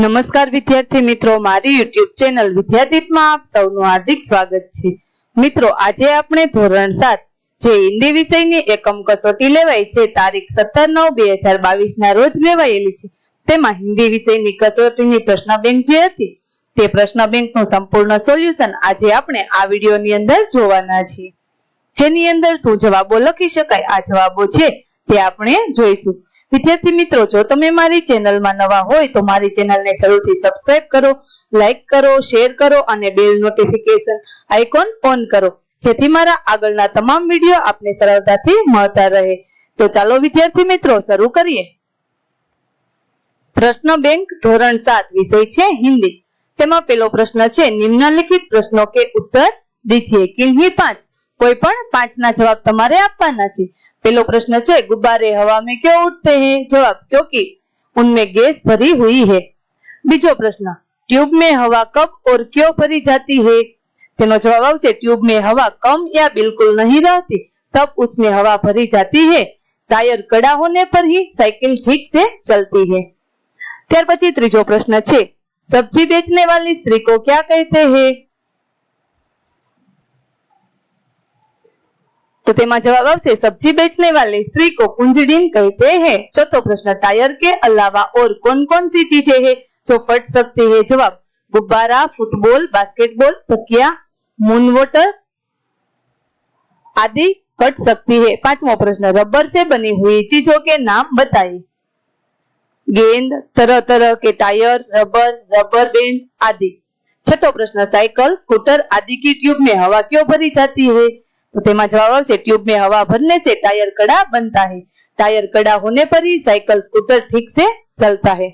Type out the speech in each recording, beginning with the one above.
નમસ્કાર વિદ્યાર્થી મિત્રો, મારી યુટ્યુબ ચેનલ વિદ્યાદીપમાં આપ સૌનું હાર્દિક સ્વાગત છે। મિત્રો, આજે આપણે ધોરણ 7 જે હિન્દી વિષયની એકમ કસોટી લેવાય છે તારીખ 17/9/2022 ના રોજ લેવાયેલી છે, તેમાં હિન્દી વિષયની કસોટીની પ્રશ્ન બેંક જે હતી તે પ્રશ્ન બેંકનું સંપૂર્ણ સોલ્યુશન આજે આપણે આ વિડીયોની અંદર જોવાના છીએ, જેની અંદર શું જવાબો લખી શકાય આ જવાબો છે તે આપણે જોઈશું। વિદ્યાર્થી મિત્રો, જો તમે મારી ચેનલમાં નવા હોય તો મારી ચેનલને જરૂરથી સબસ્ક્રાઇબ કરો, લાઈક કરો, શેર કરો અને બેલ નોટિફિકેશન આઇકોન ઓન કરો, જેથી મારા આગળના તમામ વિડીયો આપને સરળતાથી મળતા રહે। તો ચાલો વિદ્યાર્થી મિત્રો શરૂ કરીએ। પ્રશ્ન બેંક ધોરણ 7 વિષય છે હિન્દી। તેમાં પહેલો પ્રશ્ન છે, નિમ્નલિખિત प्रश्नों के उत्तर दीजिए। किन्हीं 5 कोई पण 5 ना जवाब તમારે આપવાના છે। पहलो प्रश्न है, गुब्बारे हवा में क्यों उड़ते हैं? जवाब, क्योंकि उनमें गैस भरी हुई है। बीजो प्रश्न, ट्यूब में हवा कब और क्यों भरी जाती है? तेनो जवाब आवशे, ट्यूब में हवा कम या बिल्कुल नहीं रहती, तब उसमें हवा भरी जाती है। टायर कड़ा होने पर ही साइकिल ठीक से चलती है। त्यार पछी त्रीजो प्रश्न है, सब्जी बेचने वाली स्त्री को क्या कहते हैं? तो तेमा जवाब आवशे, सब्जी बेचने वाली स्त्री को कुंजड़ीन कहते हैं। चौथो प्रश्न, टायर के अलावा और कौन कौन सी चीजें हैं जो फट सकती है? जवाब, गुब्बारा, फुटबॉल, बास्केटबॉल, तकिया, मून वाटर आदि फट सकती है। पांचवा प्रश्न, रबर से बनी हुई चीजों के नाम बताइए। गेंद, तरह तरह के टायर, रबर, रबर बैंड आदि। छठो प्रश्न, साइकिल, स्कूटर आदि की ट्यूब में हवा क्यों भरी जाती है? तो तेमा जवाब आवशे, ट्यूब में हवा भरने से टायर कड़ा बनता है। टायर कड़ा होने पर ही साइकिल, स्कूटर ठीक से चलता है।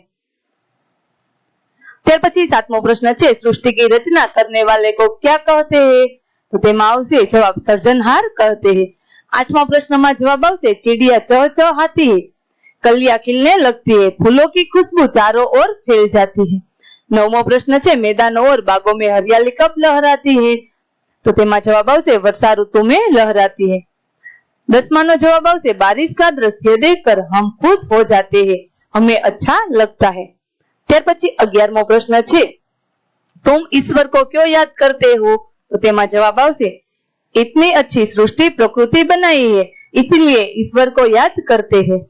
त्यार पछी सातमो प्रश्न है, सृष्टि की रचना करने वाले को क्या कहते हैं? तो तेमा आवशे जवाब, सर्जनहार कहते हैं। आठवां प्रश्न में जवाब आवशे, चिड़िया चहचहाती है, कलियां खिलने लगती है, फूलों की खुशबू चारों ओर फैल जाती है। नवमो प्रश्न है, मैदानों और बागों में हरियाली कब लहराती है? तो तेमा जवाब आवशे, वर्षा ऋतु में लहराती है। 10वां जवाब आवशे, बारिश का दृश्य देखकर हम खुश हो जाते हैं, हमें अच्छा लगता है। त्यार पछी 11मो प्रश्न है, तुम ईश्वर को क्यों याद करते हो? तो तेमा जवाब आवशे, इतनी अच्छी सृष्टि प्रकृति बनाई है, इसलिए ईश्वर को याद करते हैं।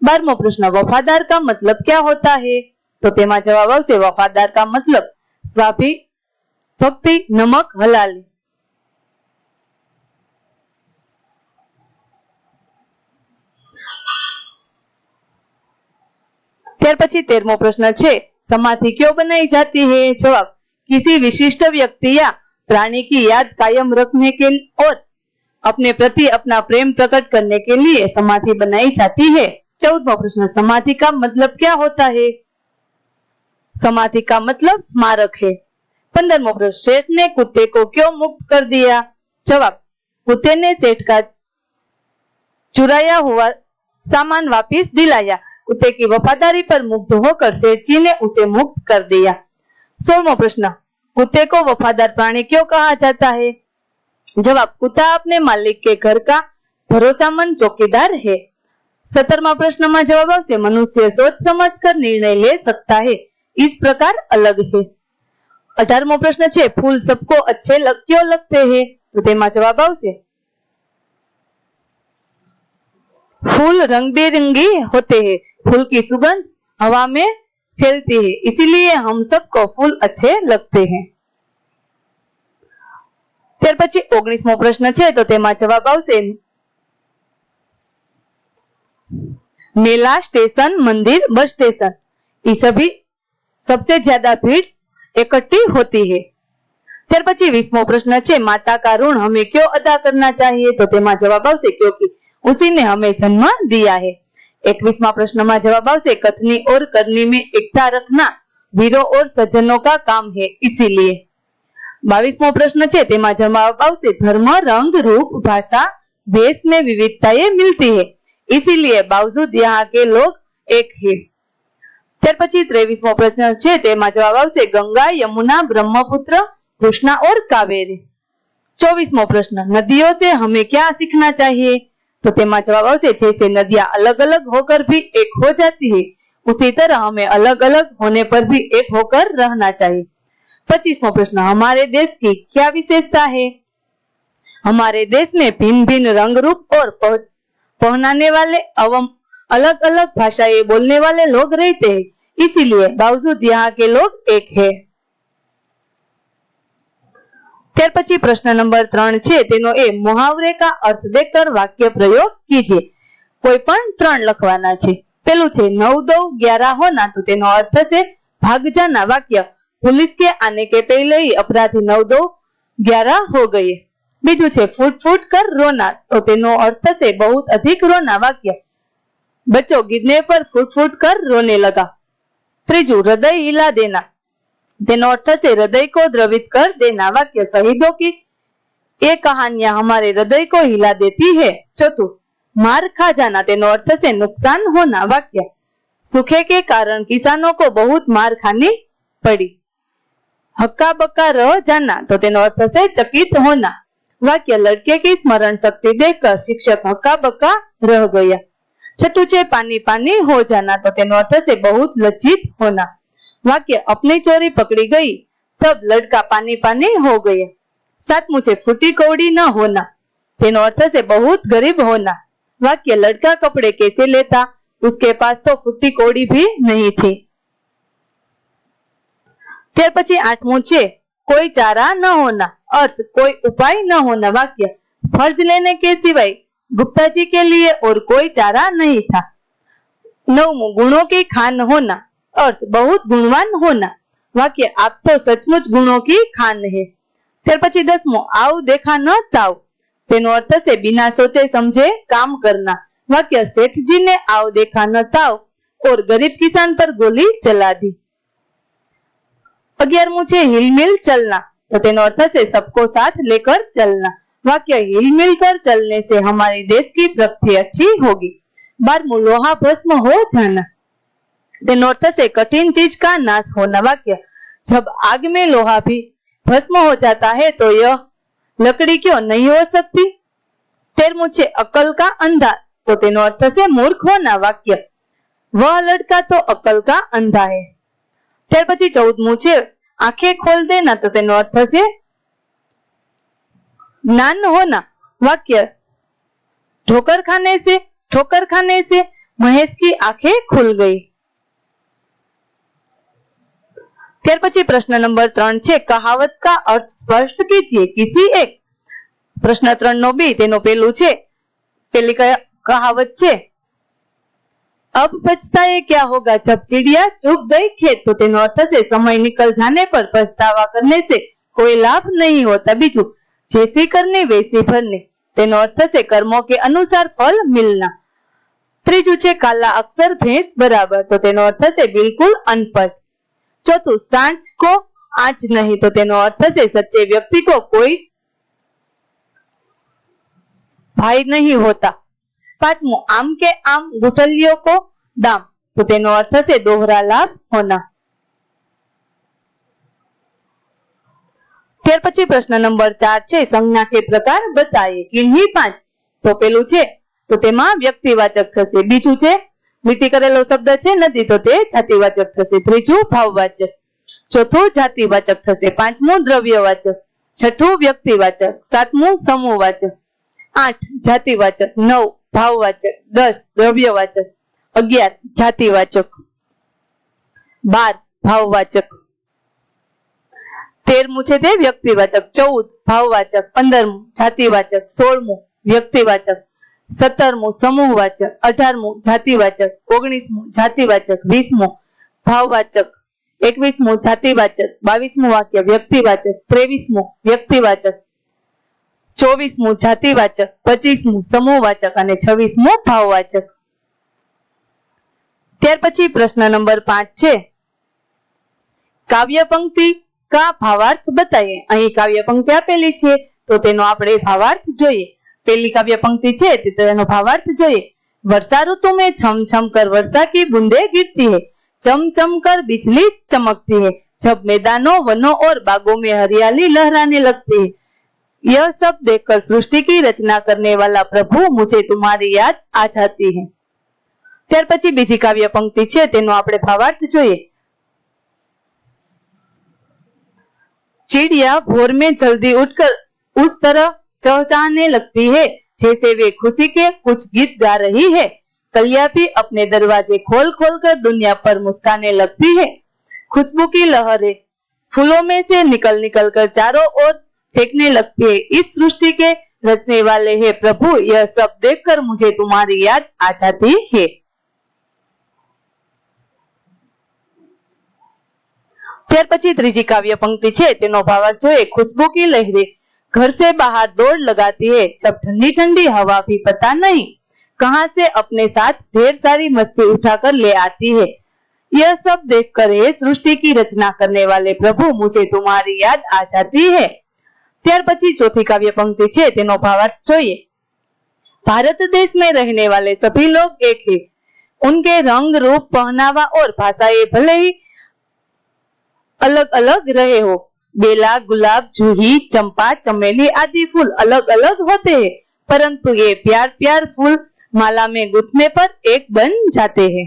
12मो प्रश्न, वफादार का मतलब क्या होता है? तो तेमा जवाब आवशे, वफादार का मतलब स्वाभिभक्ति, नमक हलाली। त्यार पछी 13मो प्रश्न है, समाधि क्यों बनाई जाती है? जवाब, किसी विशिष्ट व्यक्ति या प्राणी की याद कायम रखने के और अपने प्रति अपना प्रेम प्रकट करने के लिए समाधि बनाई जाती है। 14वां प्रश्न, समाधि का मतलब क्या होता है? समाधि का मतलब स्मारक है। 15वां प्रश्न, सेठ ने कुत्ते को क्यों मुक्त कर दिया? जवाब, कुत्ते ने सेठ का चुराया हुआ सामान वापस दिलाया। कुत्ते की वफादारी पर मुग्ध होकर सेठ जी ने उसे मुक्त कर दिया। 16वां प्रश्न, कुत्ते को वफादार प्राणी क्यों कहा जाता है? जवाब, कुत्ता अपने मालिक के घर का भरोसामंद चौकीदार है। 17वां प्रश्न में जवाब आवशे, मनुष्य सोच समझकर निर्णय ले सकता है, इस प्रकार अलग है। 18वां प्रश्न है, फूल सबको अच्छे क्यों लगते हैं? तो तेमा जवाब आवशे, फूल रंग बिरंगी होते हैं, फूल की सुगंध हवा में फैलती है, इसीलिए हम सबको फूल अच्छे लगते हैं। त्यार पछी 19मो प्रश्न है, तो तेमा जवाब आवशे, मेला, स्टेशन, मंदिर, बस स्टेशन, ये सभी सबसे ज्यादा भीड़ इकट्ठी होती है। त्यार पछी 20मो प्रश्न है, माता का ऋण हमें क्यों अदा करना चाहिए? तो तेमा जवाब आवशे, क्योंकि उसी ने हमें जन्म दिया है। 21वां प्रश्न में जवाब आवशे, कथनी और करनी में एकता रखना वीरों और सज्जनों का काम है, इसीलिए। 22वां प्रश्न है, तेमा जवाब आवशे, धर्म, रंग, रूप, भाषा, वेश में विविधताएं मिलती है, इसीलिए बावजूद यहाँ के लोग एक है। त्यार पछी 23वां प्रश्न है, तेमा जवाब आवशे, गंगा, यमुना, ब्रह्मपुत्र, कृष्णा और कावेरी। 24वां प्रश्न, नदियों से हमें क्या सीखना चाहिए? तो तेमा जवाब आवशे, जैसे नदियां अलग अलग होकर भी एक हो जाती है, उसी तरह हमें अलग अलग होने पर भी एक होकर रहना चाहिए। 25वां प्रश्न, हमारे देश की क्या विशेषता है? हमारे देश में भिन्न भिन्न रंग रूप और पहनाने वाले एवं अलग अलग भाषाएं बोलने वाले लोग रहते हैं, इसीलिए बावजूद यहाँ के लोग एक है। ત્યાર પછી પ્રશ્ન નંબર 3 છે તેનો એ મુહાવરે કા અર્થ દેकर વાક્ય પ્રયોગ कीजिए। કોઈ પણ 3 લખવાના છે। પેલું છે 9 2 11 होना, तो તેનો અર્થ છે ભાગ જાના। વાક્ય पुलिस के आने के पहले ही अपराधी 9 2 11 हो गए। બીજું છે फूट फूट कर रोना, तो તેનો અર્થ છે बहुत अधिक रोना। वाक्य बच्चों गिरने पर फूट फूट कर रोने लगा। ત્રીજું हृदय हिला देना, तेनो अर्थ से हृदय को द्रवित कर देना। वाक्य शहीदों की ये कहानियां हमारे हृदय को हिला देती है। चौथुं मार खा जाना, तेनो अर्थ से नुकसान होना। वाक्य सूखे के कारण किसानों को बहुत मार खानी पड़ी। हक्का बक्का रह जाना, तो तेनो अर्थ से चकित होना। वाक्य लड़के की स्मरण शक्ति देखकर शिक्षक हक्का बक्का रह गया। छठुं छे पानी पानी हो जाना, तो तेनो अर्थ से बहुत लज्जित होना। वाक्य अपनी चोरी पकड़ी गई तब लड़का पानी पानी हो गया। 7मुं छे फूटी कौड़ी न होना, तेनो अर्थ से बहुत गरीब होना। वाक्य लड़का कपड़े कैसे लेता, उसके पास तो फूटी कौड़ी भी नहीं थी। ત્યાર પછી 8મું છે कोई चारा न होना, अर्थ कोई उपाय न होना। वाक्य फर्ज लेने के सिवाय गुप्ता जी के लिए और कोई चारा नहीं था। 9मुं गुणों की खान होना, अर्थ बहुत गुणवान होना। वाक्य आप तो सचमुच गुणों की खान है। ત્યાર પછી 10મું आव देखा न ताव, तेनो अर्थ से बिना सोचे समझे काम करना। वाक्य सेठ जी ने आव देखा न ताव और गरीब किसान पर गोली चला दी। 11मुं छे हिलमिल चलना, तो तेनो अर्थ से सबको साथ लेकर चलना। वाक्य हिलमिल कर चलने से हमारे देश की प्रगति अच्छी होगी। 12मुं लोहा भस्म हो जाना, तेनो अर्थ से कठिन चीज का नाश होना। वाक्य जब आग में लोहा भी भस्म हो जाता है तो यह लकड़ी क्यों नहीं हो सकती। 13मुं छे अकल का अंधा, तो तेनो अर्थ से मूर्ख होना। वाक्य वह लड़का तो अकल का अंधा है। ત્યાર પછી 14મું છે आंखें खोल देना, तो तेनो अर्थ से ज्ञान होना। वाक्य ठोकर खाने से महेश की आंखें खुल गई। ત્યાર પછી પ્રશ્ન નંબર 3 છે કહાવત का अर्थ स्पष्ट कीजिए किसी एक। પ્રશ્ન 3 નો બી તેનો પેલું છે પેલી કહાવત છે अब पछताए क्या होगा जब चिड़िया चुग गई खेत, तो तेनो अर्थ से समय निकल जाने पर पछतावा करने से कोई लाभ नहीं होता। बीजू जैसी करनी वैसी भरनी, तेनो अर्थ से कर्मों के अनुसार फल मिलना। ત્રીજું છે काला अक्षर भैंस बराबर, तो तेनो अर्थ से बिल्कुल अनपढ़। चौथुं सांच को आंच नहीं, तो तेनो अर्थ से सच्चे व्यक्ति को कोई भाई नहीं होता। 5मुं आम के आम गुठलियों को दाम, तो तेनो अर्थ से दोहरा लाभ होना। ત્યાર પછી પ્રશ્ન નંબર 4 છે સંજ્ઞા के प्रकार बताइए किन्हीं 5, तो પેલું છે તો તેમાં વ્યક્તિવાચક થશે। બીજું છે લીટી કરેલો શબ્દ છે નદી, તો તે જાતિવાચક થશે। ત્રીજું ભાવવાચક, ચોથું જાતિવાચક થશે। 5મું દ્રવ્યવાચક, 6થું વ્યક્તિવાચક, 7મું સમૂહવાચક, 8 જાતિવાચક, 9 भाववाचक, 10 द्रव्यवाचक, 11 जातिवाचक, 12 भाववाचक, 13मुं छे ते व्यक्तिवाचक, 14 भाववाचक, 15मुं जातिवाचक, 16मुं व्यक्तिवाचक, 17मुं समूहवाचक, 18मुं जातिवाचक, 19मुं जातिवाचक, 20मुं भाववाचक, 21मुं जातिवाचक, 22मुं वाक्य व्यक्तिवाचक, 23मुं व्यक्तिवाचक, 24મું જાતિવાચક, 25મું સમૂહવાચક અને 26મું ભાવવાચક। ત્યાર પછી પ્રશ્ન નંબર 5 છે કાવ્ય પંક્તિ કા ભાવાર્થ बताइए। અહીં કાવ્ય પંક્તિ આપેલી છે તો તેનો આપણે ભાવાર્થ જોઈએ। પહેલી કાવ્ય પંક્તિ છે તેનો ભાવાર્થ જોઈએ। वर्षा ऋतु में छम छम कर वर्षा की बूंदे गिरती है, चम चम कर बिजली चमकती है, जब मैदानों वनों और बागों में हरियाली लहराने लगती है, यह सब देखकर सृष्टि की रचना करने वाला प्रभु मुझे तुम्हारी याद आ जाती है। ત્યાર પછી બીજી કાવ્ય પંક્તિ છે તેનો આપણે ભાવાર્થ જોઈએ। चिड़िया भोर में जल्दी उठकर उस तरह चहचहाने लगती है जैसे वे खुशी के कुछ गीत गा रही है। कलियां भी अपने दरवाजे खोल खोल कर दुनिया पर मुस्काने लगती है। खुशबू की लहरें फूलों में से निकल निकल कर चारों ओर फेंकने लगती है। इस सृष्टि के रचने वाले है प्रभु, यह सब देखकर मुझे तुम्हारी याद आ जाती है। ત્યાર પછી ત્રીજી કાવ્ય પંક્તિ છે તેનો ભાવાર્થ જોઈએ। खुशबू की लहरें घर से बाहर दौड़ लगाती है, जब ठंडी ठंडी हवा भी पता नहीं कहां से अपने साथ ढेर सारी मस्ती उठाकर ले आती है। यह सब देखकर हे सृष्टि की रचना करने वाले प्रभु, मुझे तुम्हारी याद आ जाती है। ત્યાર પછી ચોથી કાવ્ય પંક્તિ છે તેનો ભાવાર્થ જોઈએ। भारत देश में रहने वाले सभी लोग एक है, उनके रंग रूप पहनावा और भाषाएं भले ही अलग अलग रहे हो। बेला, गुलाब, जूही, चंपा, चमेली आदि फूल अलग अलग होते हैं, परंतु ये प्यार प्यार फूल माला में गुथने पर एक बन जाते हैं।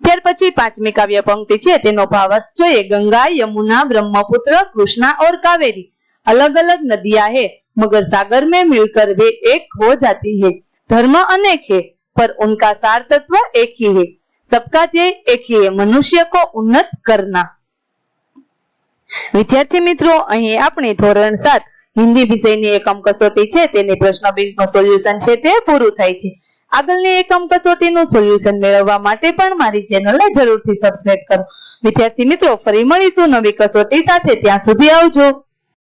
ત્યાર પછી પાંચમી કાવ્ય પંક્તિ છે તેનો ભાવાર્થ જોઈએ। गंगा, यमुना, ब्रह्मपुत्र, कृष्णा और कावेरी अलग अलग नदियां है, मगर सागर में मिलकर वे एक हो जाती है। धर्म अनेक है, पर उनका सार तत्व एक ही है। सबका ध्येय एक ही है, मनुष्य को उन्नत करना। विद्यार्थी मित्रों, અહીં આપણે ધોરણ 7 હિન્દી વિષયની એકમ કસોટી છે તેની પ્રશ્ન બેંકનું સોલ્યુશન છે તે પૂરું થાય છે। આગળની એકમ કસોટીનું સોલ્યુશન મેળવવા માટે પણ મારી ચેનલને જરૂરથી સબસ્ક્રાઇબ કરો। વિદ્યાર્થી મિત્રો, ફરી મળીશું નવી કસોટી સાથે, ત્યાં સુધી આવજો।